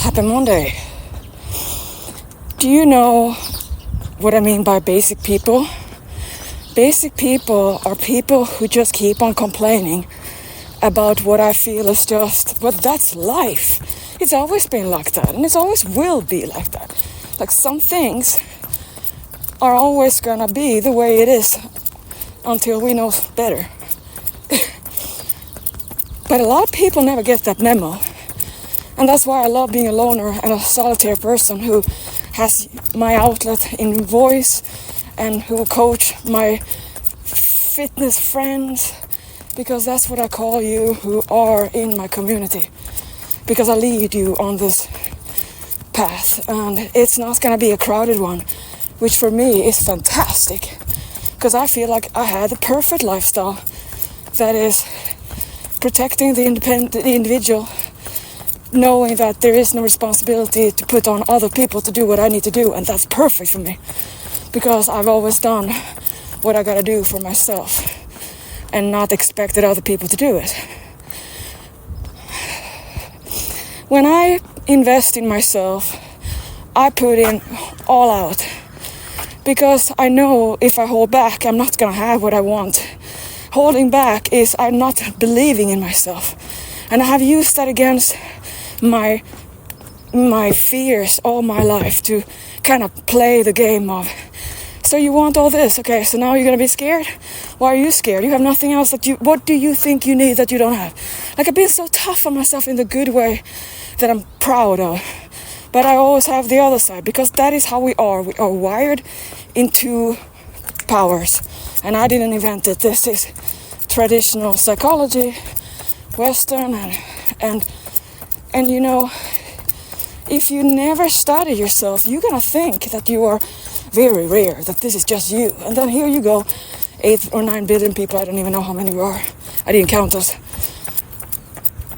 Happy Monday. Do you know what I mean by basic people? Basic people are people who just keep on complaining about what I feel is just, but that's life. It's always been like that, and it always will be like that. Like, some things are always gonna be the way it is until we know better. But a lot of people never get that memo. And that's why I love being a loner and a solitary person who has my outlet in voice and who coach my fitness friends, because that's what I call you who are in my community, because I lead you on this path, and it's not going to be a crowded one, which for me is fantastic, because I feel like I had the perfect lifestyle that is protecting the individual, knowing that there is no responsibility to put on other people to do what I need to do, and that's perfect for me, because I've always done what I gotta do for myself and not expected other people to do it. When I invest in myself, I put in all out, because I know if I hold back, I'm not gonna have what I want. Holding back is I'm not believing in myself, and I have used that against my fears all my life to kind of play the game of, so you want all this, okay, so now you're gonna be scared? Why are you scared? You have nothing else what do you think you need that you don't have? Like, I've been so tough on myself in the good way that I'm proud of, but I always have the other side, because that is how we are wired into powers, and I didn't invent it. This is traditional psychology, Western, and you know, if you never study yourself, you're gonna think that you are very rare, that this is just you. And then here you go, 8 or 9 billion people, I don't even know how many we are. I didn't count us.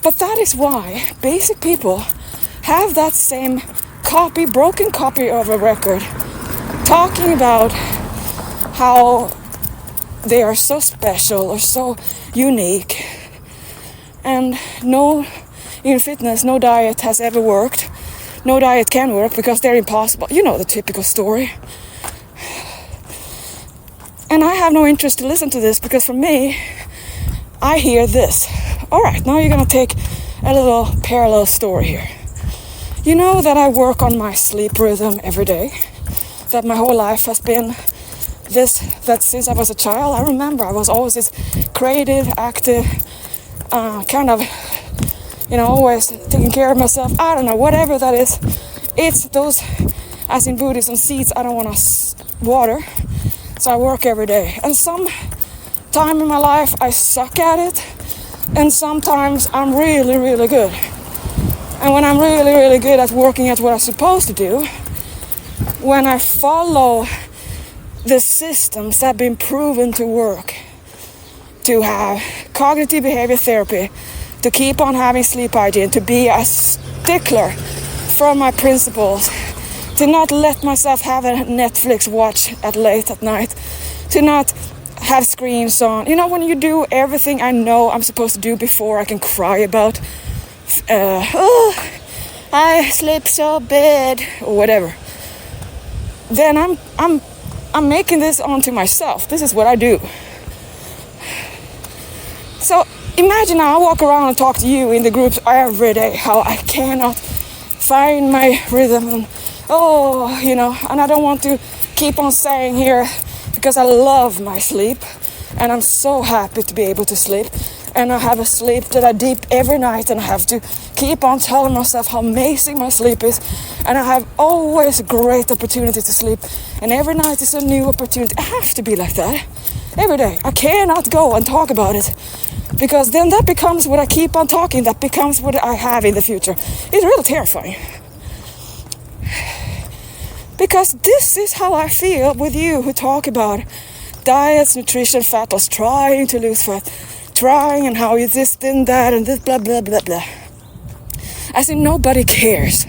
But that is why basic people have that same broken copy of a record, talking about how they are so special or so unique. And in fitness, no diet has ever worked. No diet can work because they're impossible. You know the typical story. And I have no interest to listen to this, because for me, I hear this. All right, now you're going to take a little parallel story here. You know that I work on my sleep rhythm every day. That my whole life has been this, that since I was a child, I remember I was always this creative, active, kind of, always taking care of myself. I don't know, whatever that is. It's those, as in Buddhism, seeds I don't want to water. So I work every day. And some time in my life I suck at it. And sometimes I'm really, really good. And when I'm really, really good at working at what I'm supposed to do, when I follow the systems that have been proven to work, to have cognitive behavior therapy, to keep on having sleep hygiene, to be a stickler for my principles, to not let myself have a Netflix watch at late at night, to not have screens on. You know, when you do everything I know I'm supposed to do before I can cry about, I sleep so bad, or whatever, then I'm making this onto myself. This is what I do. So imagine now I walk around and talk to you in the groups every day, how I cannot find my rhythm, and and I don't want to keep on saying here, because I love my sleep, and I'm so happy to be able to sleep, and I have a sleep that I deep every night, and I have to keep on telling myself how amazing my sleep is, and I have always a great opportunity to sleep, and every night is a new opportunity. I have to be like that every day. I cannot go and talk about it, because then that becomes what I keep on talking, that becomes what I have in the future. It's really terrifying. Because this is how I feel with you who talk about diets, nutrition, fat loss, trying to lose fat, trying, and how is this and that and this blah blah blah blah. As in, nobody cares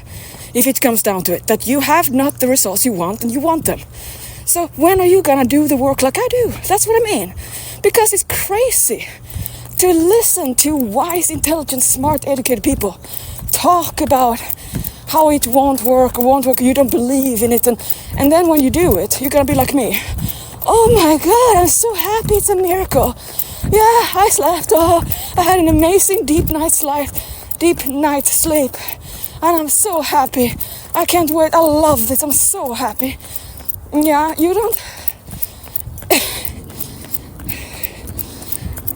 if it comes down to it, that you have not the results you want and you want them. So when are you gonna do the work like I do? That's what I mean. Because it's crazy to listen to wise, intelligent, smart, educated people talk about how it won't work, you don't believe in it, and then when you do it, you're gonna be like me. Oh my God, I'm so happy, it's a miracle. Yeah, I slept, I had an amazing deep night's sleep, and I'm so happy. I can't wait, I love this, I'm so happy. Yeah, you don't...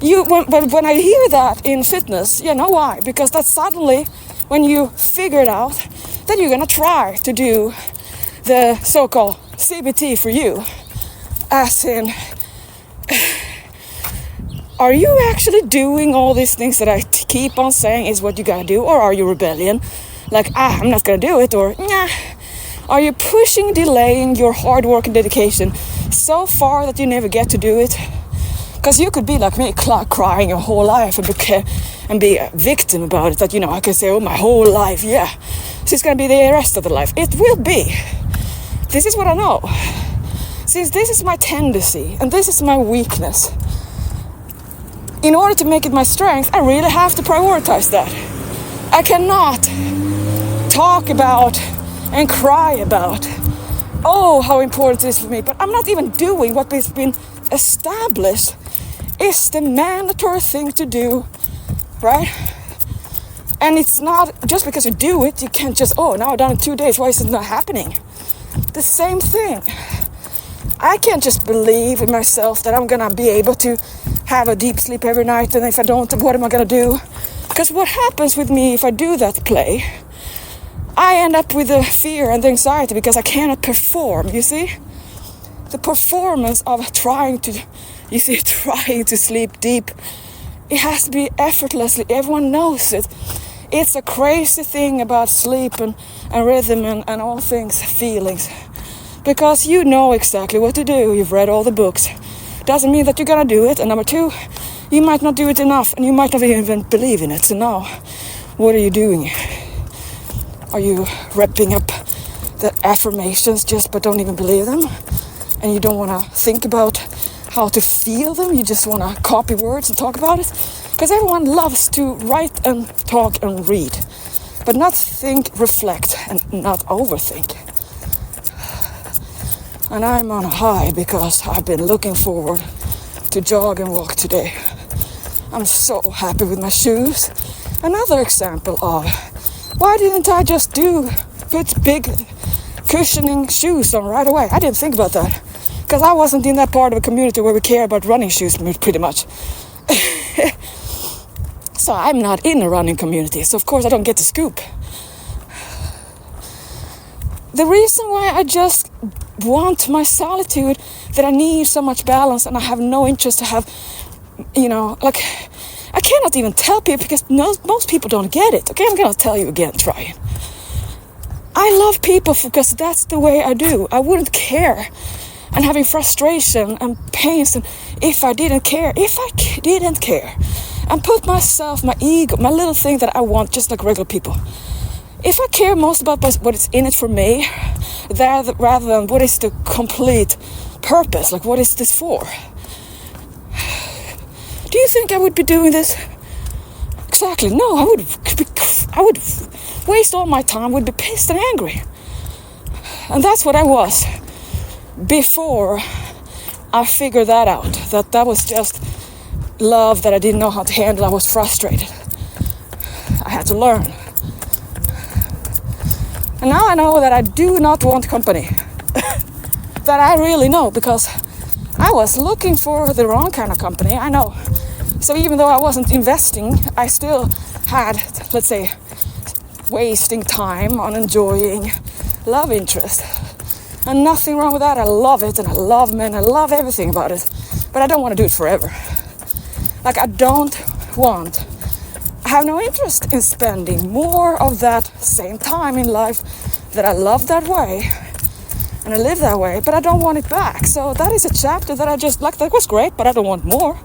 when I hear that in fitness, you know why? Because that's suddenly, when you figure it out, then you're gonna try to do the so-called CBT for you. As in, are you actually doing all these things that I keep on saying is what you gotta do? Or are you rebellion? Like, I'm not gonna do it, or nah. Are you pushing, delaying your hard work and dedication so far that you never get to do it? Because you could be like me, crying your whole life and be a victim about it. That, you know, I can say, oh, my whole life, yeah. So it's going to be the rest of the life. It will be. This is what I know. Since this is my tendency and this is my weakness, in order to make it my strength, I really have to prioritize that. I cannot talk about and cry about, oh, how important it is for me. But I'm not even doing what has been established is the mandatory thing to do, right? And it's not just because you do it, you can't just, oh, now I've done it 2 days, why is it not happening? The same thing. I can't just believe in myself that I'm gonna be able to have a deep sleep every night, and if I don't, what am I gonna do? Because what happens with me if I do that play, I end up with the fear and the anxiety because I cannot perform, you see? The performance of trying to sleep deep, it has to be effortlessly. Everyone knows it. It's a crazy thing about sleep and rhythm and all things, feelings. Because you know exactly what to do. You've read all the books. Doesn't mean that you're gonna do it. And number two, you might not do it enough and you might not even believe in it. So now, what are you doing? Are you repping up the affirmations just but don't even believe them? And you don't want to think about how to feel them, you just want to copy words and talk about it? Because everyone loves to write and talk and read, but not think, reflect, and not overthink. And I'm on a high because I've been looking forward to jog and walk today. I'm so happy with my shoes. Another example of, why didn't I just put big cushioning shoes on right away? I didn't think about that. Because I wasn't in that part of a community where we care about running shoes pretty much. So I'm not in a running community, so of course I don't get the scoop. The reason why I just want my solitude, that I need so much balance and I have no interest to have, like, I cannot even tell people because most people don't get it. Okay, I'm gonna tell you again, try it. I love people because that's the way I do. I wouldn't care. And having frustration and pains, and if I didn't care, and put myself, my ego, my little thing that I want, just like regular people. If I care most about what is in it for me, rather than what is the complete purpose, like what is this for? Do you think I would be doing this? Exactly, no, I would waste all my time, would be pissed and angry. And that's what I was. Before I figured that out, that was just love that I didn't know how to handle. I was frustrated. I had to learn. And now I know that I do not want company. That I really know, because I was looking for the wrong kind of company, I know. So even though I wasn't investing, I still had, let's say, wasting time on enjoying love interest. And nothing wrong with that. I love it, and I love men, I love everything about it. But I don't want to do it forever. Like, I have no interest in spending more of that same time in life that I love that way. And I live that way, but I don't want it back. So that is a chapter that I just, like, that was great, but I don't want more.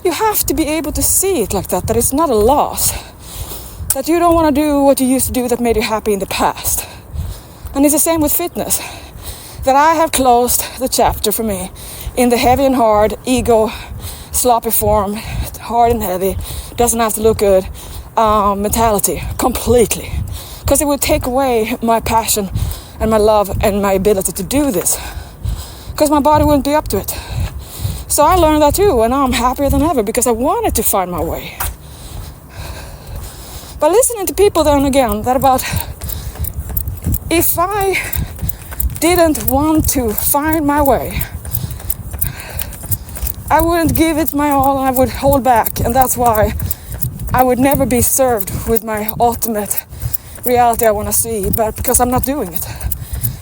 You have to be able to see it like that it's not a loss. That you don't want to do what you used to do that made you happy in the past. And it's the same with fitness. That I have closed the chapter for me in the heavy and hard, ego, sloppy form, hard and heavy, doesn't have to look good, mentality, completely. because it would take away my passion and my love and my ability to do this, because my body wouldn't be up to it. So I learned that too, and now I'm happier than ever because I wanted to find my way. But listening to people then again, that about if I didn't want to find my way, I wouldn't give it my all and I would hold back, and that's why I would never be served with my ultimate reality I want to see, but because I'm not doing it.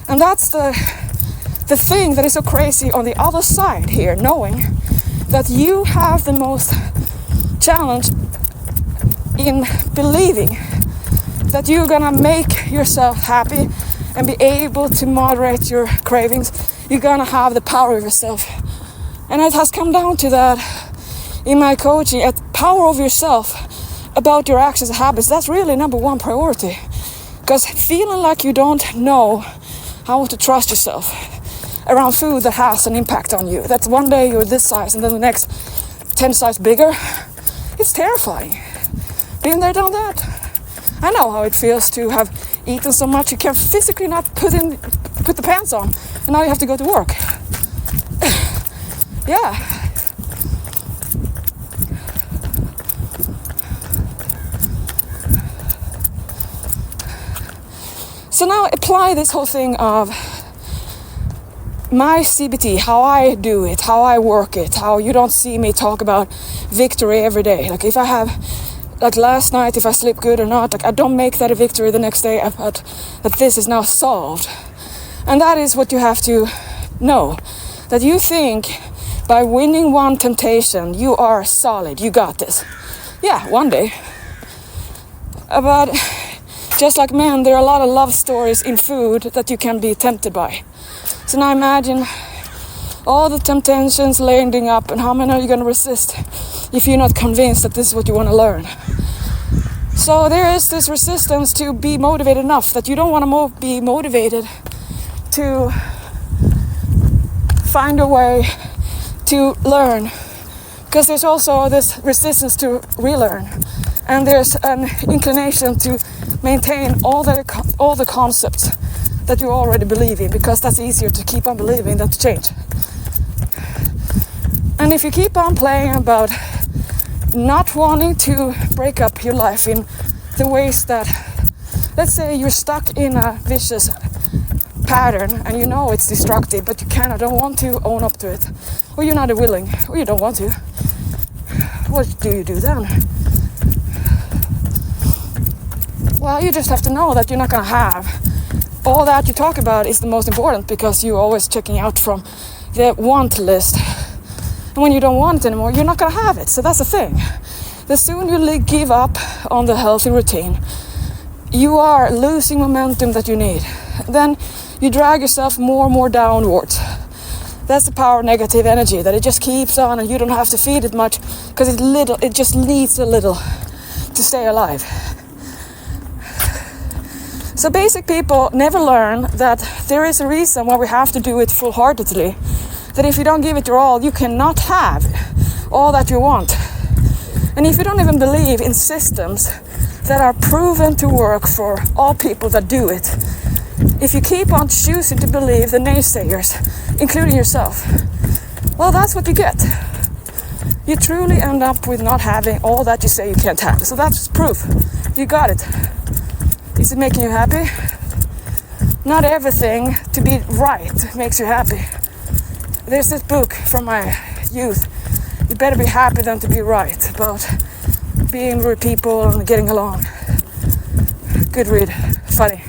And that's the thing that is so crazy on the other side here, knowing that you have the most challenge in believing that you're gonna make yourself happy and be able to moderate your cravings. You're gonna have the power of yourself. And it has come down to that in my coaching, at power of yourself about your actions and habits. That's really number one priority, because feeling like you don't know how to trust yourself around food that has an impact on you, that's one day you're this size and then the next 10 size bigger, it's terrifying. Been there, done that. I know how it feels to have eaten so much you can physically not put the pants on, and now you have to go to work. Yeah. So now apply this whole thing of my CBT, how I do it, how I work it, how you don't see me talk about victory every day. Like if I have, like last night, if I sleep good or not, like I don't make that a victory the next day, but that this is now solved. And that is what you have to know, that you think by winning one temptation, you are solid, you got this. Yeah, one day. But just like men, there are a lot of love stories in food that you can be tempted by. So now imagine all the temptations landing up, and how many are you going to resist if you're not convinced that this is what you want to learn? So there is this resistance to be motivated enough that you don't want to be motivated to find a way to learn, because there's also this resistance to relearn, and there's an inclination to maintain all the concepts that you already believe in, because that's easier to keep on believing than to change. And if you keep on playing about not wanting to break up your life in the ways that, let's say you're stuck in a vicious pattern and you know it's destructive, but you don't want to own up to it, or you're not willing, or you don't want to, what do you do then? Well, you just have to know that you're not going to have all that you talk about is the most important, because you're always checking out from the want list. And when you don't want it anymore, you're not going to have it. So that's the thing. The sooner you give up on the healthy routine, you are losing momentum that you need. Then you drag yourself more and more downwards. That's the power of negative energy, that it just keeps on and you don't have to feed it much, because it just needs a little to stay alive. So basic people never learn that there is a reason why we have to do it full-heartedly. That if you don't give it your all, you cannot have all that you want. And if you don't even believe in systems that are proven to work for all people that do it, if you keep on choosing to believe the naysayers, including yourself, well, that's what you get. You truly end up with not having all that you say you can't have. So that's proof. You got it. Is it making you happy? Not everything to be right makes you happy. There's this book from my youth, You Better Be Happy Than to Be Right, about being with people and getting along. Good read, funny.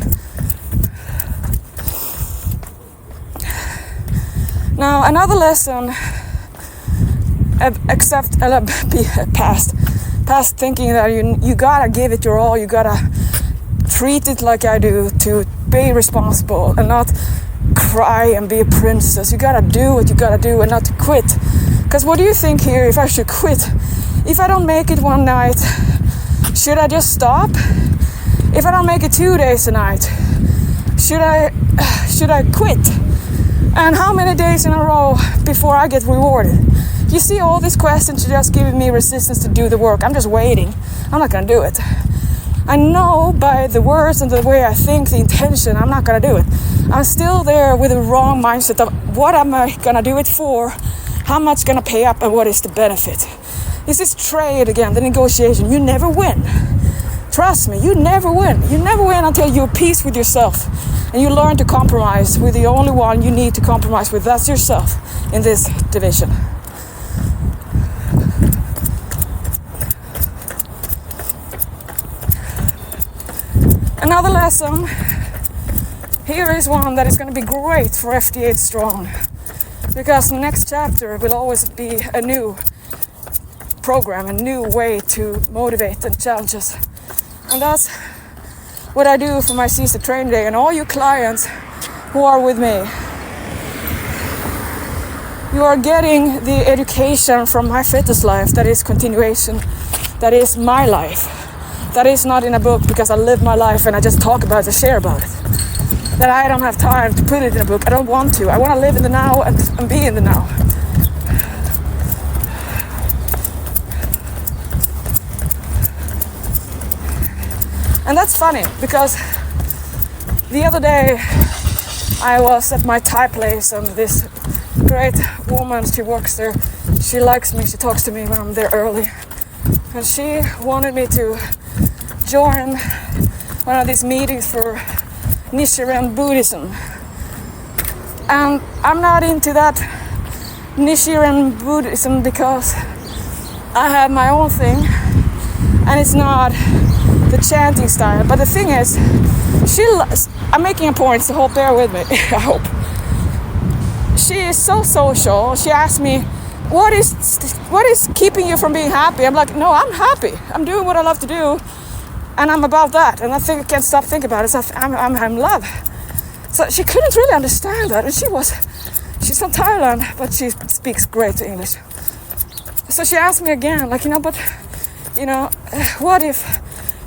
Now another lesson, past thinking that you gotta give it your all, you gotta treat it like I do, to be responsible and not cry and be a princess. You gotta do what you gotta do and not to quit. Because what do you think here, if I should quit? If I don't make it one night, should I just stop? If I don't make it 2 days a night, should I quit? And how many days in a row before I get rewarded? You see, all these questions are just giving me resistance to do the work. I'm just waiting. I'm not gonna do it. I know by the words and the way I think, the intention, I'm not gonna do it. I'm still there with the wrong mindset of what am I gonna do it for, how much gonna pay up, and what is the benefit. This is trade again, the negotiation. You never win. Trust me, you never win. You never win until you're at peace with yourself and you learn to compromise with the only one you need to compromise with. That's yourself in this division. Another lesson, here is one that is going to be great for FD8 Strong, because the next chapter will always be a new program, a new way to motivate and challenge us. And that's what I do for my Seize the Train Day, and all you clients who are with me. You are getting the education from my fitness life that is continuation, that is my life. That is not in a book because I live my life and I just talk about it and share about it. That I don't have time to put it in a book. I don't want to. I want to live in the now and be in the now. And that's funny because the other day I was at my Thai place and this great woman, she works there. She likes me, she talks to me when I'm there early. And she wanted me to join one of these meetings for Nichiren Buddhism. And I'm not into that Nichiren Buddhism because I have my own thing and it's not the chanting style. But the thing is, I'm making a point, so bear with me, I hope. She is so social. She asked me, what is keeping you from being happy? I'm like, no, I'm happy. I'm doing what I love to do. And I'm about that. And I can't stop thinking about it. So I'm in love. So she couldn't really understand that. And she's from Thailand, but she speaks great English. So she asked me again, like,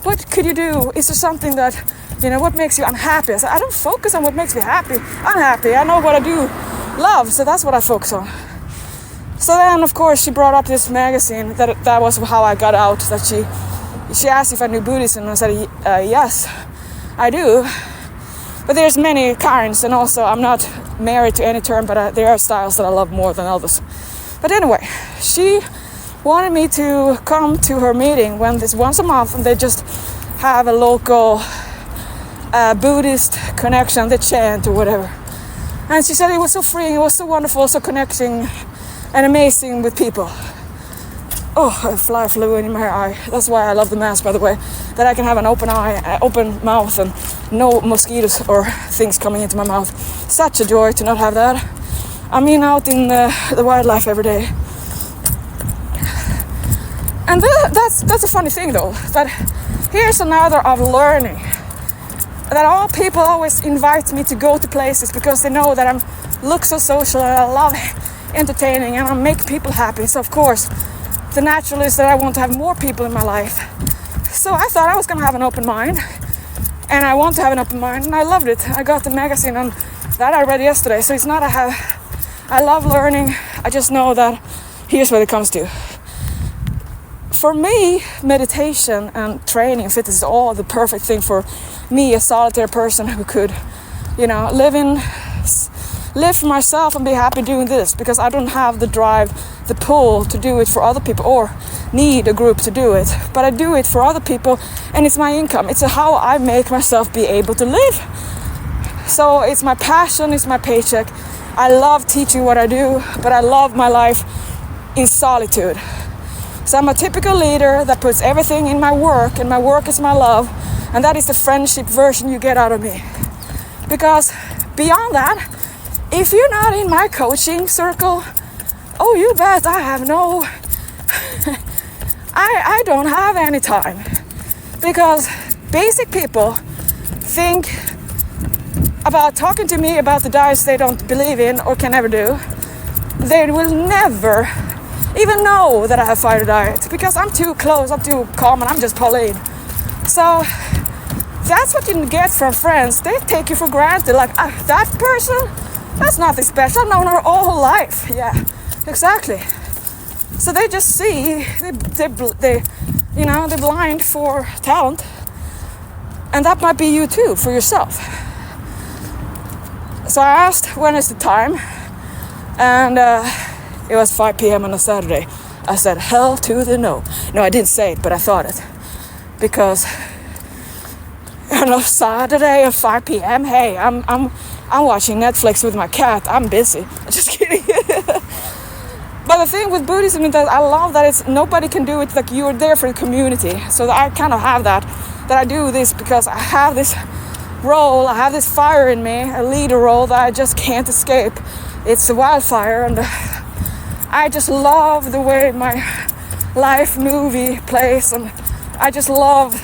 what could you do? Is there something that, what makes you unhappy? I said, I don't focus on what makes me happy. Unhappy. I know what I do love, so that's what I focus on. So then, of course, she brought up this magazine. That was how I got out. That she asked if I knew Buddhism, and I said, yes, I do. But there's many kinds, and also I'm not married to any term, but there are styles that I love more than others. But anyway, she wanted me to come to her meeting once a month, and they just have a local Buddhist connection, they chant or whatever. And she said it was so freeing, it was so wonderful, so connecting and amazing with people. Oh, a fly flew in my eye. That's why I love the mask, by the way. That I can have an open eye, open mouth, and no mosquitoes or things coming into my mouth. Such a joy to not have that. I mean, out in the wildlife every day. And that's a funny thing, though. That here's another of learning. That all people always invite me to go to places because they know that I look so social and I love entertaining and I make people happy. So of course, the natural is that I want to have more people in my life. So I thought I was going to have an open mind, and I want to have an open mind, and I loved it. I got the magazine, and that I read yesterday. So it's not I love learning. I just know that here's what it comes to. For me, meditation and training, fitness is all the perfect thing for me, a solitary person who could, live for myself and be happy doing this, because I don't have the drive, the pull to do it for other people or need a group to do it. But I do it for other people, and it's my income. It's how I make myself be able to live. So it's my passion, it's my paycheck. I love teaching what I do, but I love my life in solitude. So I'm a typical leader that puts everything in my work, and my work is my love, and that is the friendship version you get out of me. Because beyond that, if you're not in my coaching circle, oh, you bet I have no, I don't have any time. Because basic people think about talking to me about the diets they don't believe in or can never do. They will never even know that I have fired a diet because I'm too close, I'm too calm, and I'm just Pauline. So that's what you get from friends. They take you for granted, like, that person, that's nothing special. I've known her all her life. Yeah, exactly. So they just see, they're blind for talent. And that might be you too, for yourself. So I asked, when is the time? And it was 5 p.m. on a Saturday. I said, hell to the no. No, I didn't say it, but I thought it. Because on a Saturday at 5 p.m., hey, I'm watching Netflix with my cat. I'm busy. Just kidding. But the thing with Buddhism is that I love that it's nobody can do it, like you're there for the community. So that I kind of have that I do this because I have this role, I have this fire in me, a leader role that I just can't escape. It's a wildfire, and I just love the way my life movie plays, and I just love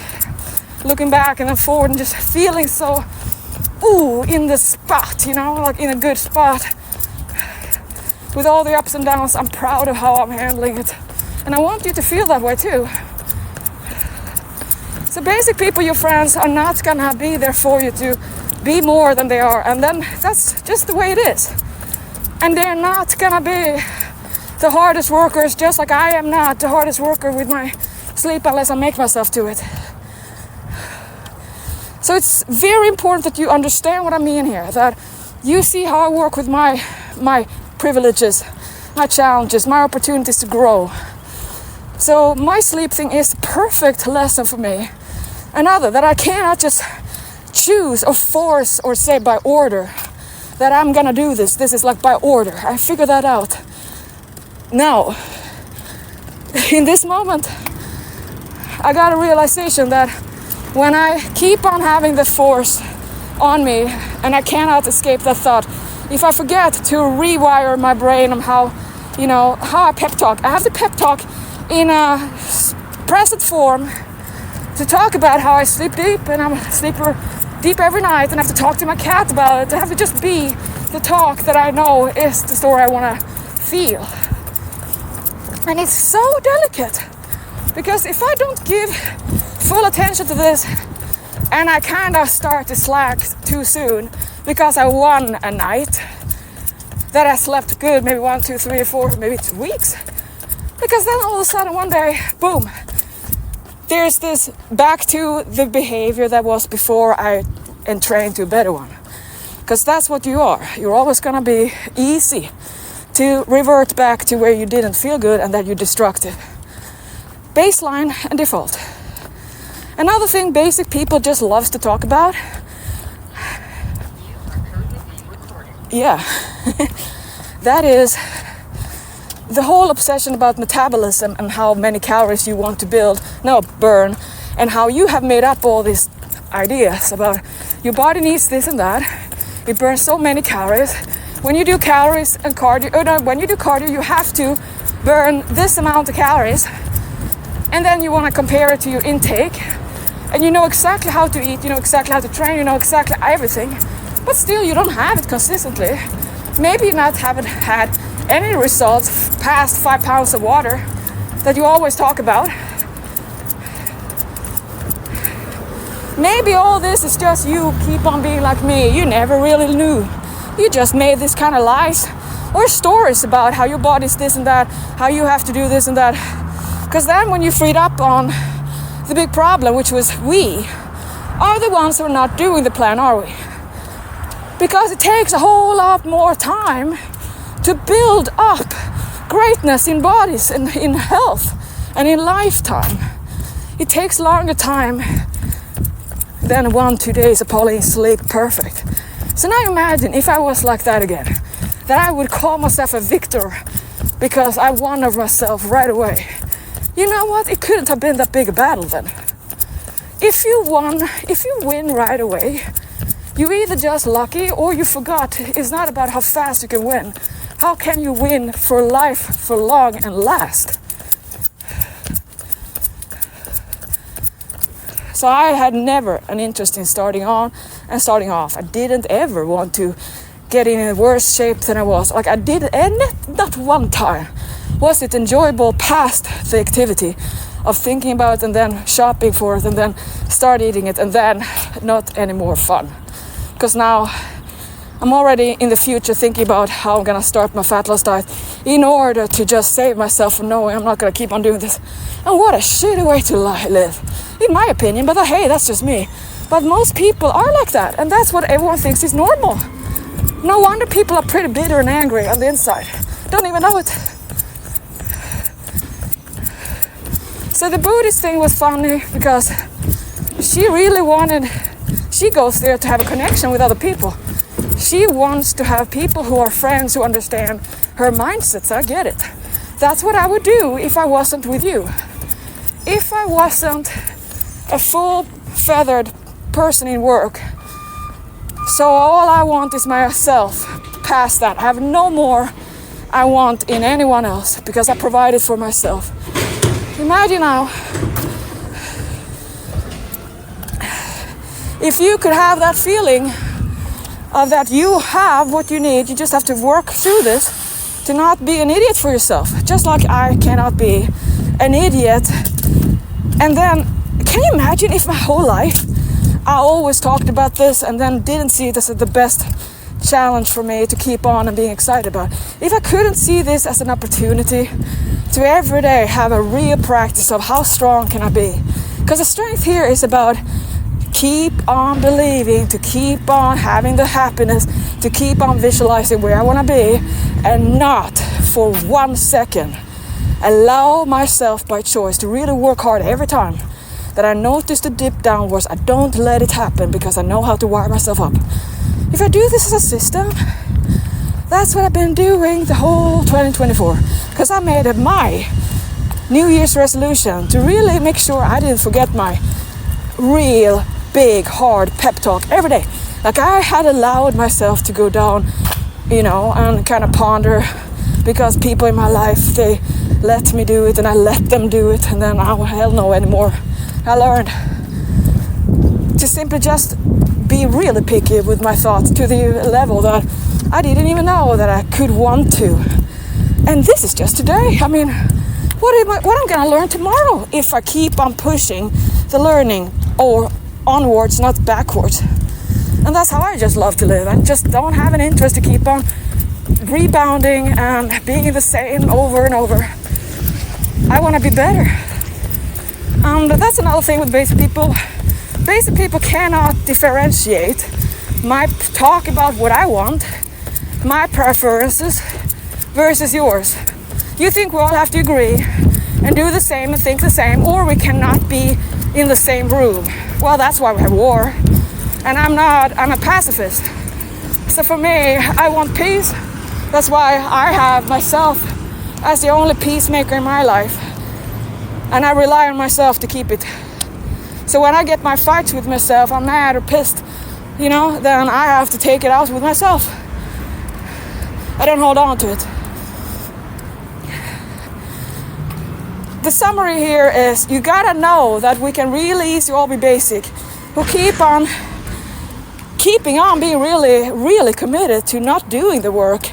looking back and then forward and just feeling so, in the spot, like in a good spot. With all the ups and downs, I'm proud of how I'm handling it. And I want you to feel that way too. So basic people, your friends, are not gonna be there for you to be more than they are. And then that's just the way it is. And they're not gonna be the hardest workers, just like I am not the hardest worker with my sleep unless I make myself do it. So it's very important that you understand what I mean here, that you see how I work with my privileges, my challenges, my opportunities to grow. So my sleep thing is the perfect lesson for me. Another, that I cannot just choose or force or say by order that I'm gonna do this. This is like by order. I figured that out. Now, in this moment, I got a realization that when I keep on having the force on me and I cannot escape that thought, if I forget to rewire my brain on how I pep talk, I have to pep talk in a present form to talk about how I sleep deep, and I'm a sleeper deep every night, and I have to talk to my cat about it. I have to just be the talk that I know is the story I want to feel. And it's so delicate, because if I don't give full attention to this and I kind of start to slack too soon because I won a night that I slept good, maybe 1, 2, 3, 4, maybe 2 weeks, because then all of a sudden one day, boom, there's this back to the behavior that was before I entrained to a better one. Because that's what you are. You're always going to be easy to revert back to where you didn't feel good and that you're destructive. Baseline and default. Another thing basic people just loves to talk about. Yeah. That is the whole obsession about metabolism and how many calories you want to burn, and how you have made up all these ideas about your body needs this and that. It burns so many calories. When you do calories and cardio, when you do cardio, you have to burn this amount of calories, and then you want to compare it to your intake, and you know exactly how to eat, you know exactly how to train, you know exactly everything, but still you don't have it consistently. Maybe you haven't had any results past 5 pounds of water that you always talk about. Maybe all this is just you keep on being like me. You never really knew. You just made this kind of lies or stories about how your body's this and that, how you have to do this and that. Because then when you freed up on the big problem, which was we are the ones who are not doing the plan, are we? Because it takes a whole lot more time to build up greatness in bodies and in health and in lifetime. It takes longer time than 1-2 days of Pauline sleep perfect. So now imagine if I was like that again, that I would call myself a victor because I won over myself right away. You know what? It couldn't have been that big a battle then. If you win right away, you're either just lucky or you forgot. It's not about how fast you can win. How can you win for life, for long and last? So I had never an interest in starting on and starting off. I didn't ever want to get in a worse shape than I was. Like I did, and not one time was it enjoyable past the activity of thinking about it and then shopping for it and then start eating it and then not any more fun. Because now I'm already in the future thinking about how I'm gonna start my fat loss diet in order to just save myself from knowing I'm not gonna keep on doing this. And what a shitty way to live, in my opinion, but hey, that's just me. But most people are like that, and that's what everyone thinks is normal. No wonder people are pretty bitter and angry on the inside. Don't even know it. So the Buddhist thing was funny because she goes there to have a connection with other people. She wants to have people who are friends who understand her mindsets. I get it. That's what I would do if I wasn't with you. If I wasn't a full feathered person in work, so all I want is myself. Past that, I have no more I want in anyone else because I provided for myself. Imagine now if you could have that feeling of that you have what you need. You just have to work through this to not be an idiot for yourself, just like I cannot be an idiot. And then can you imagine if my whole life I always talked about this and then didn't see this as the best challenge for me to keep on and being excited about? If I couldn't see this as an opportunity to every day have a real practice of how strong can I be? Because the strength here is about keep on believing, to keep on having the happiness, to keep on visualizing where I want to be, and not for 1 second allow myself by choice to really work hard every time that I notice the dip downwards. I don't let it happen because I know how to wire myself up. If I do this as a system, that's what I've been doing the whole 2024. Because I made it my New Year's resolution to really make sure I didn't forget my real big hard pep talk every day. Like I had allowed myself to go down, and kind of ponder, because people in my life, they let me do it and I let them do it, and then hell no anymore. I learned to simply just be really picky with my thoughts to the level that I didn't even know that I could want to. And this is just today. I mean, what I'm gonna learn tomorrow if I keep on pushing the learning or onwards, not backwards. And that's how I just love to live. I just don't have an interest to keep on rebounding and being the same over and over. I want to be better. That's another thing with basic people. Basic people cannot differentiate my talk about what I want, my preferences, versus yours. You think we all have to agree and do the same and think the same, or we cannot be in the same room. Well, that's why we have war. And I'm a pacifist. So for me, I want peace. That's why I have myself as the only peacemaker in my life. And I rely on myself to keep it. So when I get my fights with myself, I'm mad or pissed, then I have to take it out with myself. I don't hold on to it. The summary here is you gotta know that we can really easily all be basic. We'll keeping on being really, really committed to not doing the work.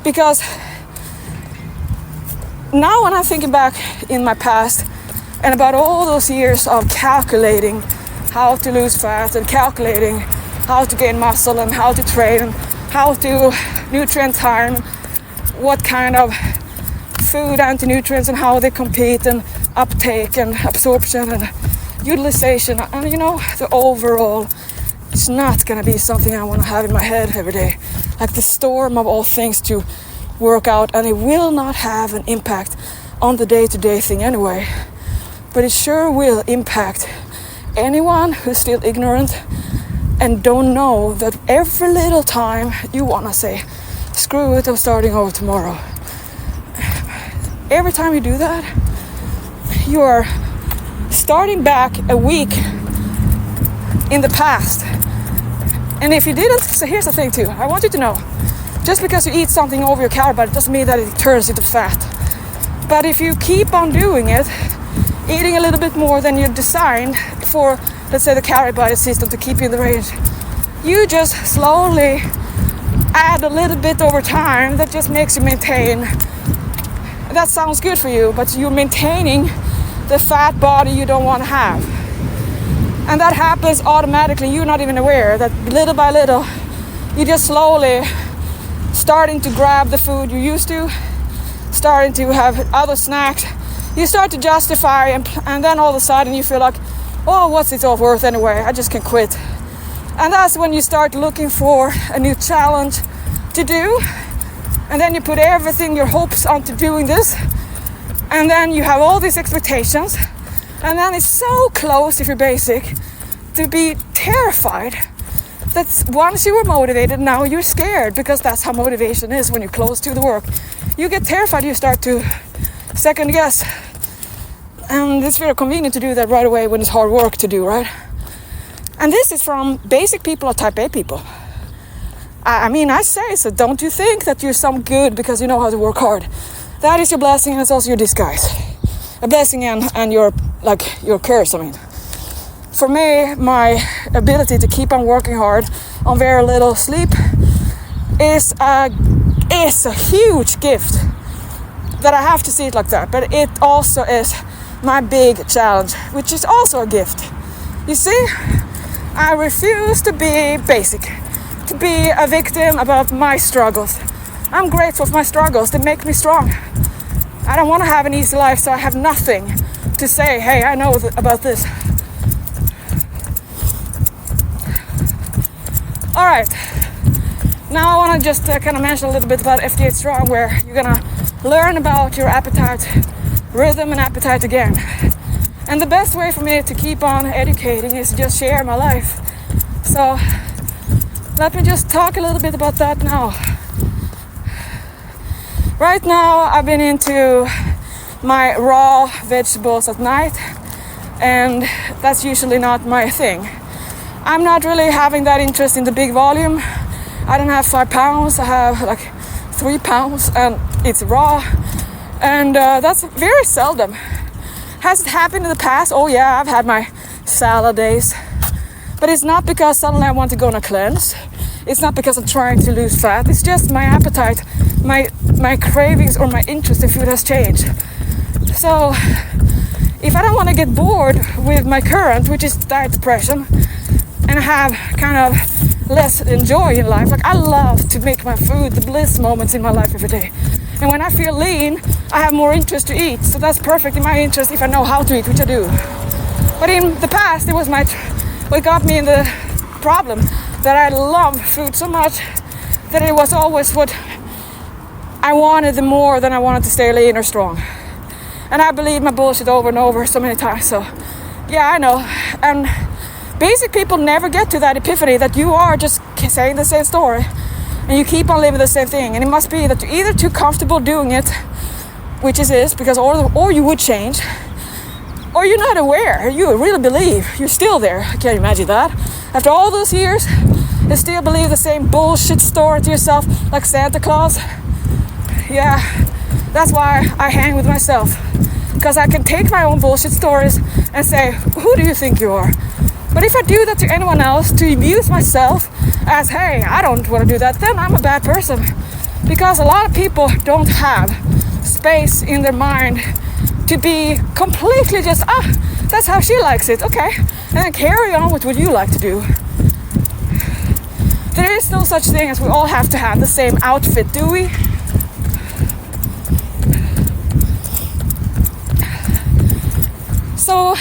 Because now when I'm thinking back in my past and about all those years of calculating how to lose fat and calculating how to gain muscle and how to train and how to nutrient time, what kind of food anti-nutrients and how they compete and uptake and absorption and utilization, and the overall, it's not going to be something I want to have in my head every day, like the storm of all things to work out, and it will not have an impact on the day-to-day thing anyway, but it sure will impact anyone who's still ignorant and don't know that every little time you want to say, screw it, I'm starting over tomorrow. Every time you do that, you are starting back a week in the past. And if you didn't, so here's the thing too, I want you to know, just because you eat something over your calorie budget doesn't mean that it turns into fat. But if you keep on doing it, eating a little bit more than you're designed for, let's say, the calorie budget system to keep you in the range, you just slowly add a little bit over time that just makes you maintain. That sounds good for you, but you're maintaining the fat body you don't want to have. And that happens automatically. You're not even aware that little by little, you just slowly starting to grab the food you used to, starting to have other snacks. You start to justify, and then all of a sudden you feel like oh, what's it all worth anyway? I just can quit. And that's when you start looking for a new challenge to do. And then you put everything, your hopes onto doing this. And then you have all these expectations. And then it's so close, if you're basic, to be terrified that once you were motivated, now you're scared, because that's how motivation is when you're close to the work. You get terrified, you start to second guess. And it's very convenient to do that right away when it's hard work to do, right? And this is from basic people or type A people. I mean, I say, so don't you think that you're some good because you know how to work hard. That is your blessing, and it's also your disguise. A blessing and your curse, I mean. For me, my ability to keep on working hard on very little sleep is a huge gift. That I have to see it like that. But it also is my big challenge, which is also a gift. You see, I refuse to be basic, to be a victim about my struggles. I'm grateful for my struggles. They make me strong. I don't want to have an easy life, so I have nothing to say, hey, I know about this. All right. Now I want to just kind of mention a little bit about FD8 Strong, where you're going to learn about your appetite, rhythm and appetite again. And the best way for me to keep on educating is to just share my life. So let me just talk a little bit about that now. Right now I've been into my raw vegetables at night, and that's usually not my thing. I'm not really having that interest in the big volume. I don't have 5 pounds, I have like 3 pounds, and it's raw. And that's very seldom. Has it happened in the past? Oh yeah, I've had my salad days. But it's not because suddenly I want to go on a cleanse. It's not because I'm trying to lose fat. It's just my appetite, my cravings or my interest in food has changed. So if I don't want to get bored with my current, which is diet depression, and have kind of less enjoy in life, like I love to make my food the bliss moments in my life every day. And when I feel lean, I have more interest to eat. So that's perfect in my interest if I know how to eat, which I do. But in the past, it was what got me in the problem, that I loved food so much that it was always what I wanted the more than I wanted to stay lean or strong. And I believed my bullshit over and over so many times. So yeah, I know. And basic people never get to that epiphany that you are just saying the same story and you keep on living the same thing. And it must be that you're either too comfortable doing it, which is this, because or you would change, or you're not aware. You really believe you're still there. I can't imagine that. After all those years, you still believe the same bullshit story to yourself, like Santa Claus. Yeah, that's why I hang with myself, because I can take my own bullshit stories and say, who do you think you are? But if I do that to anyone else, to amuse myself as, hey, I don't want to do that, then I'm a bad person. Because a lot of people don't have space in their mind to be completely just, that's how she likes it, okay. And then carry on with what you like to do. There is no such thing as we all have to have the same outfit, do we? So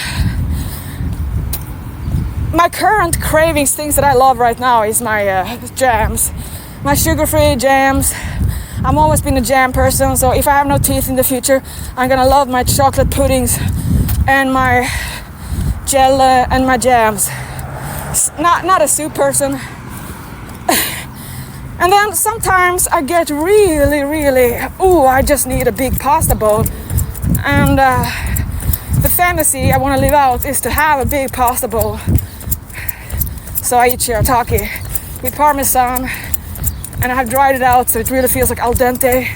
my current cravings, things that I love right now, is my jams, my sugar-free jams. I've always been a jam person, so if I have no teeth in the future, I'm gonna love my chocolate puddings and my jelly and my jams. Not a soup person. And then sometimes I get really, I just need a big pasta bowl. And the fantasy I want to live out is to have a big pasta bowl. So I eat shirataki with parmesan, and I have dried it out so it really feels like al dente.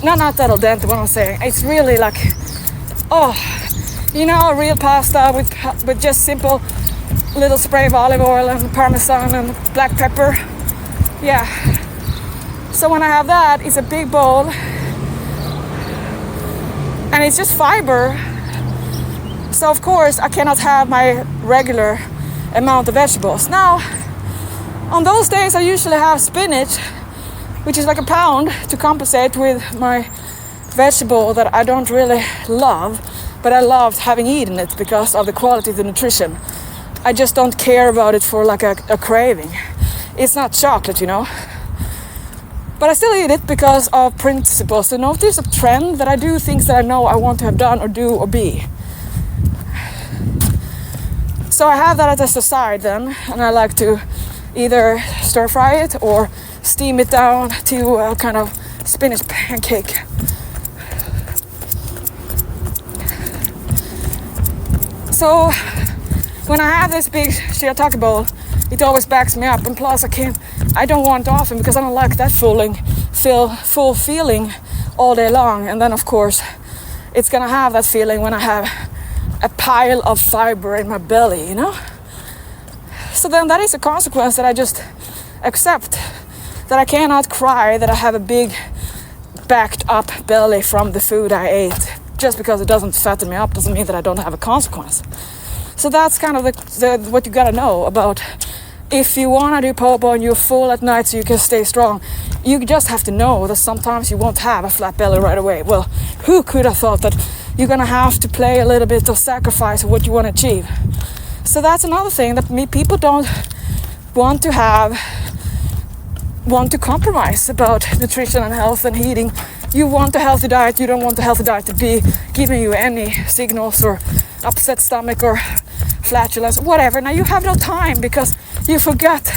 No, not that al dente, what I'm saying. It's really like, a real pasta with just simple little spray of olive oil and parmesan and black pepper. Yeah. So when I have that, it's a big bowl, and it's just fiber. So of course I cannot have my regular amount of vegetables. Now, on those days I usually have spinach, which is like a pound, to compensate with my vegetable that I don't really love, but I loved having eaten it because of the quality of the nutrition. I just don't care about it for like a craving. It's not chocolate, you know. But I still eat it because of principles. To notice a trend that I do things that I know I want to have done or do or be. So I have that as a side then, and I like to either stir fry it or steam it down to a kind of spinach pancake. So when I have this big shirataki bowl, it always backs me up, and plus I don't want it often because I don't like that full feeling all day long. And then of course it's gonna have that feeling when I have a pile of fiber in my belly, you know. So then that is a consequence that I just accept, that I cannot cry that I have a big backed up belly from the food I ate. Just because it doesn't fatten me up doesn't mean that I don't have a consequence. So that's kind of what you gotta know about. If you want to do popo and you're full at night so you can stay strong, you just have to know that sometimes you won't have a flat belly right away. Well, who could have thought that you're going to have to play a little bit of sacrifice of what you want to achieve? So that's another thing that people don't want to compromise about nutrition and health and eating. You want a healthy diet, you don't want a healthy diet to be giving you any signals or upset stomach or flatulence, whatever. Now you have no time because you forget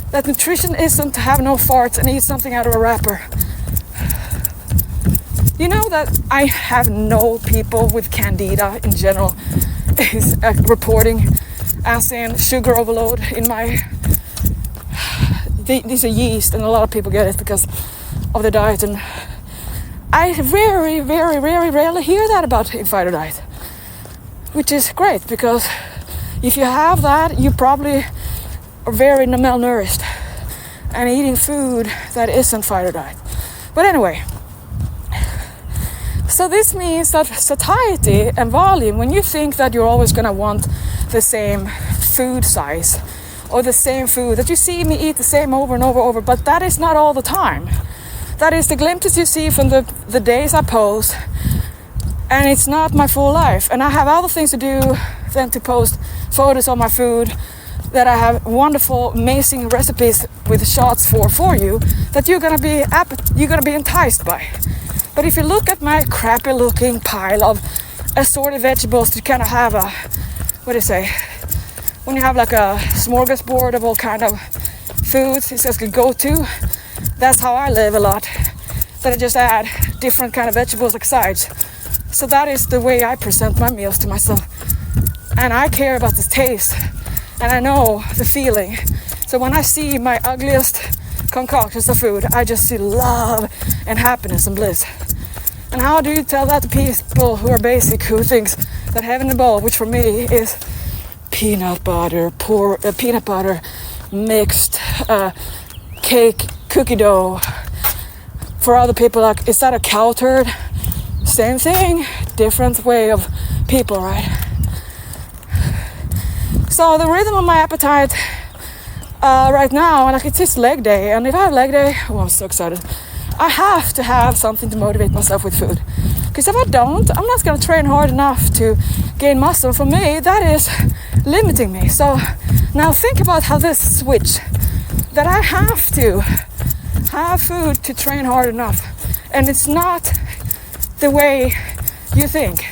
that nutrition isn't to have no farts and eat something out of a wrapper. You know that I have no people with candida in general is reporting as in sugar overload in my... These are yeast, and a lot of people get it because of the diet, and I very, very, very rarely hear that about infighter diet, which is great because if you have that, you probably are very malnourished and eating food that isn't fighter diet. But anyway, so this means that satiety and volume, when you think that you're always going to want the same food size or the same food, that you see me eat the same over and over, but that is not all the time. That is the glimpses you see from the days I post, and it's not my full life. And I have other things to do than to post photos of my food that I have wonderful, amazing recipes with shots for you that you're gonna be enticed by. But if you look at my crappy looking pile of assorted vegetables to kind of have a, what do you say, when you have like a smorgasbord of all kind of foods, it's just a go-to. That's how I live a lot, that I just add different kind of vegetables like sides. So that is the way I present my meals to myself. And I care about the taste, and I know the feeling. So when I see my ugliest concoctions of food, I just see love and happiness and bliss. And how do you tell that to people who are basic, who thinks that heaven in a bowl, which for me is peanut butter, peanut butter mixed cake, cookie dough. For other people, like, is that a cow turd? Same thing, different way of people, right? So the rhythm of my appetite right now, like, it's just leg day, and if I have leg day, oh, I'm so excited. I have to have something to motivate myself with food, because if I don't, I'm not going to train hard enough to gain muscle. For me, that is limiting me. So now think about how this switch, that I have to have food to train hard enough, and it's not the way you think.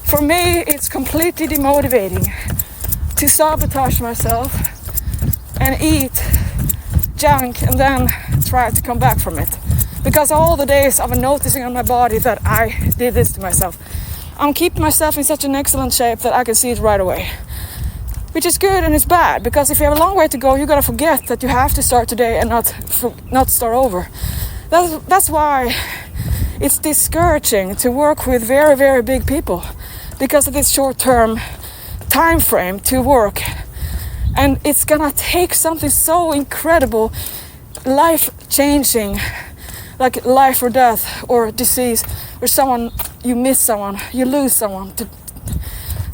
For me, it's completely demotivating to sabotage myself and eat junk and then try to come back from it. Because all the days of noticing on my body that I did this to myself, I'm keeping myself in such an excellent shape that I can see it right away. Which is good and it's bad, because if you have a long way to go, you're gonna forget that you have to start today and not start over. That's why it's discouraging to work with very, very big people, because of this short-term time frame to work. And it's gonna take something so incredible, life-changing, like life or death or disease, or someone, you miss someone, you lose someone,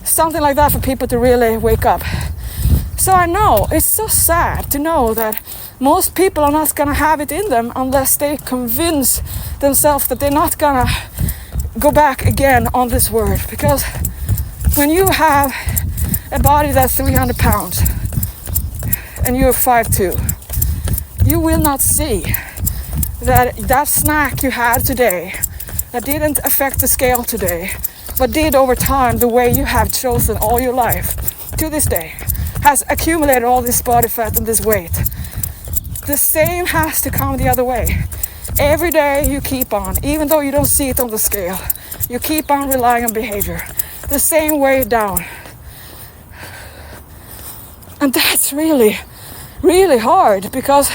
something like that, for people to really wake up. So I know it's so sad to know that most people are not gonna have it in them unless they convince themselves that they're not gonna go back again on this word, because when you have a body that's 300 pounds and you're 5'2", you will not see that snack you had today that didn't affect the scale today, but did over time the way you have chosen all your life to this day, has accumulated all this body fat and this weight. The same has to come the other way. Every day you keep on, even though you don't see it on the scale, you keep on relying on behavior. The same way down. And that's really, really hard, because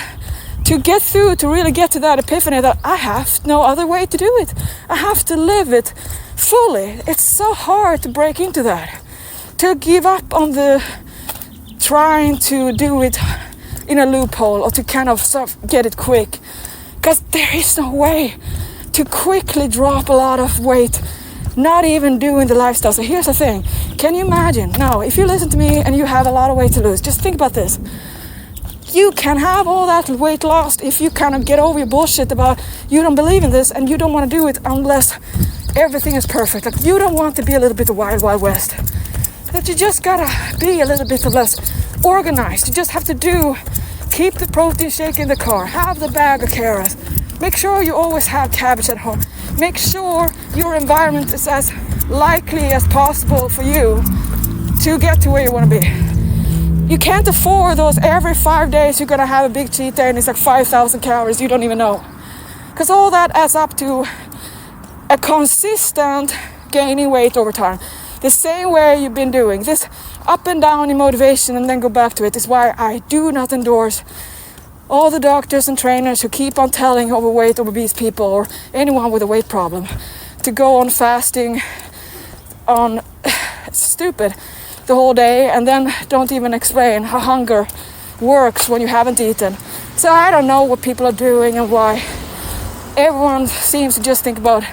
to get through, to really get to that epiphany that I have no other way to do it. I have to live it fully. It's so hard to break into that. To give up on the trying to do it in a loophole, or to kind of get it quick. Because there is no way to quickly drop a lot of weight, not even doing the lifestyle. So here's the thing. Can you imagine now, if you listen to me and you have a lot of weight to lose, just think about this. You can have all that weight lost if you kind of get over your bullshit about you don't believe in this and you don't want to do it unless everything is perfect. Like, you don't want to be a little bit of wild, wild west. That you just gotta be a little bit less organized. You just have to keep the protein shake in the car, have the bag of carrots, make sure you always have cabbage at home, make sure your environment is as likely as possible for you to get to where you want to be. You can't afford those every 5 days you're gonna have a big cheat day and it's like 5,000 calories you don't even know, because all that adds up to a consistent gaining weight over time. The same way you've been doing this, up and down in motivation and then go back to it, is why I do not endorse all the doctors and trainers who keep on telling overweight or obese people or anyone with a weight problem to go on fasting on stupid the whole day and then don't even explain how hunger works when you haven't eaten. So I don't know what people are doing and why everyone seems to just think about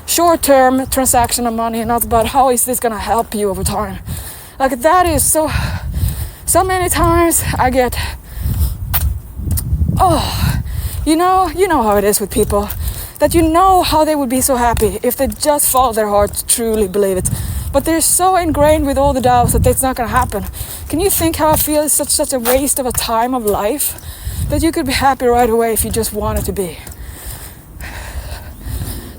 short-term transactional money and not about how is this going to help you over time. Like, that is so many times I get, you know how it is with people, that you know how they would be so happy if they just follow their heart to truly believe it. But they're so ingrained with all the doubts that it's not going to happen. Can you think how I feel it's such a waste of a time of life that you could be happy right away if you just wanted to be?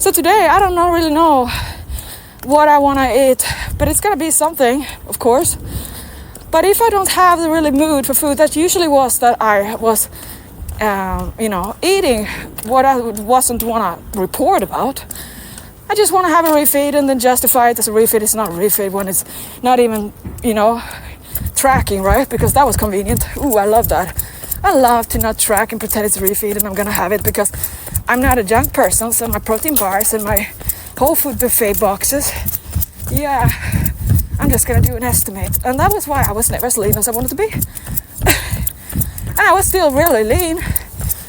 So today, I don't really know what I want to eat, but it's going to be something, of course. But if I don't have the really mood for food, that usually was that I was, eating what I wasn't want to report about. I just want to have a refeed and then justify it as a refeed. It's not a refeed when it's not even, tracking, right? Because that was convenient. Ooh, I love that. I love to not track and pretend it's a refeed and I'm going to have it because I'm not a junk person. So my protein bars and my whole food buffet boxes, yeah, I'm just going to do an estimate. And that was why I was never as lean as I wanted to be. And I was still really lean.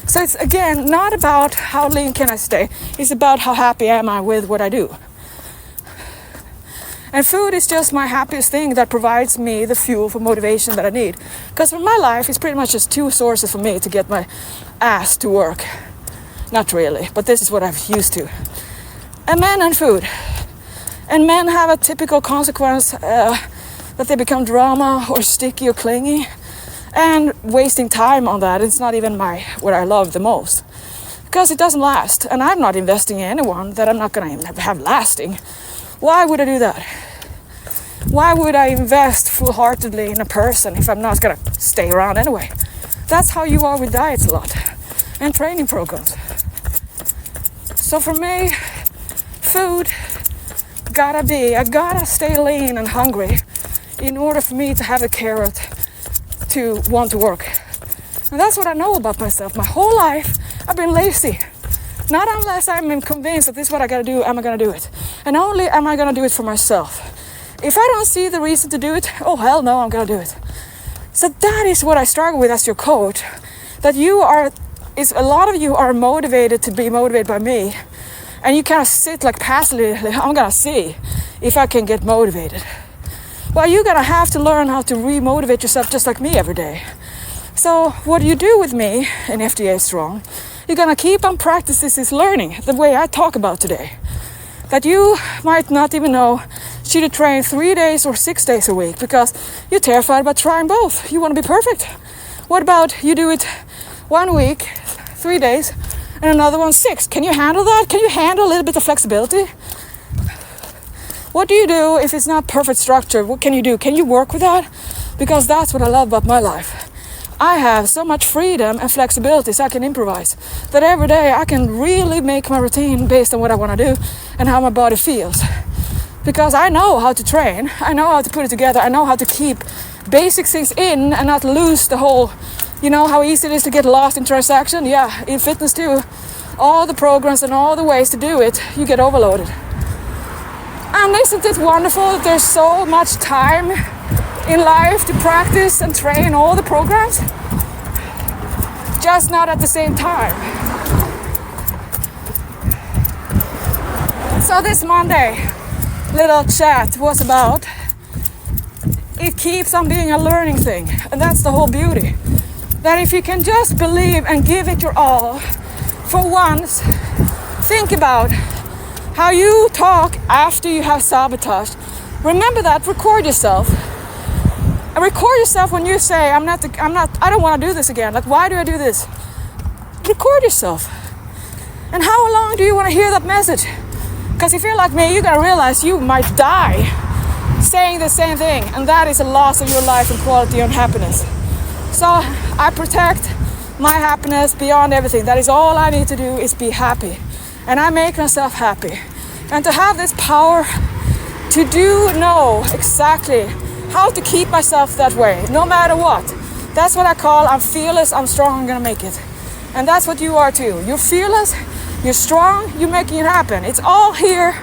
So it's, again, not about how lean can I stay. It's about how happy am I with what I do. And food is just my happiest thing that provides me the fuel for motivation that I need. Because for my life, it's pretty much just two sources for me to get my ass to work. Not really, but this is what I'm used to. And men and food. And men have a typical consequence that they become drama or sticky or clingy. And wasting time on that, it's not even what I love the most. Because it doesn't last. And I'm not investing in anyone that I'm not going to have lasting. Why would I do that? Why would I invest full-heartedly in a person if I'm not going to stay around anyway? That's how you are with diets a lot. And training programs. So for me, food I gotta stay lean and hungry in order for me to have a carrot to want to work. And that's what I know about myself. My whole life, I've been lazy. Not unless I'm convinced that this is what I gotta do, am I gonna do it. And only am I gonna do it for myself. If I don't see the reason to do it, oh hell no, I'm gonna do it. So that is what I struggle with as your coach. That a lot of you are motivated to be motivated by me. And you kind of sit like passively, I'm gonna see if I can get motivated. Well, you're gonna have to learn how to re-motivate yourself just like me every day. So what you do with me in FDA Strong, you're gonna keep on practicing this learning the way I talk about today. that you might not even know should you train 3 days or 6 days a week, because you're terrified about trying both. You want to be perfect. What about you do it 1 week, 3 days, and another one 6? Can you handle that? Can you handle a little bit of flexibility? What do you do if it's not perfect structure? What can you do? Can you work with that? Because that's what I love about my life. I have so much freedom and flexibility, so I can improvise. That every day I can really make my routine based on what I want to do and how my body feels. Because I know how to train, I know how to put it together, I know how to keep basic things in and not lose the whole, you know how easy it is to get lost in transaction? Yeah, in fitness too. All the programs and all the ways to do it, you get overloaded. And isn't it wonderful that there's so much time in life to practice and train all the programs? Just not at the same time. So this Monday, little chat was about, it keeps on being a learning thing, and that's the whole beauty. That if you can just believe and give it your all, for once, think about how you talk after you have sabotaged. Remember that, record yourself. And record yourself when you say, I don't want to do this again. Like, why do I do this? Record yourself. And how long do you want to hear that message? Because if you're like me, you're going to realize you might die saying the same thing. And that is a loss of your life and quality and happiness. So I protect my happiness beyond everything. That is all I need to do, is be happy. And I make myself happy. And to have this power to know exactly how to keep myself that way, no matter what. That's what I call, I'm fearless, I'm strong, I'm gonna make it. And that's what you are too. You're fearless, you're strong, you're making it happen. It's all here.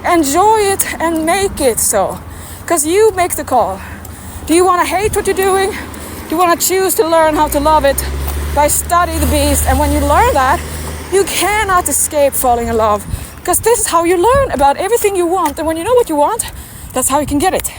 Enjoy it and make it so. Because you make the call. Do you want to hate what you're doing? Do you want to choose to learn how to love it by studying the beast? And when you learn that, you cannot escape falling in love. Because this is how you learn about everything you want. And when you know what you want, that's how you can get it.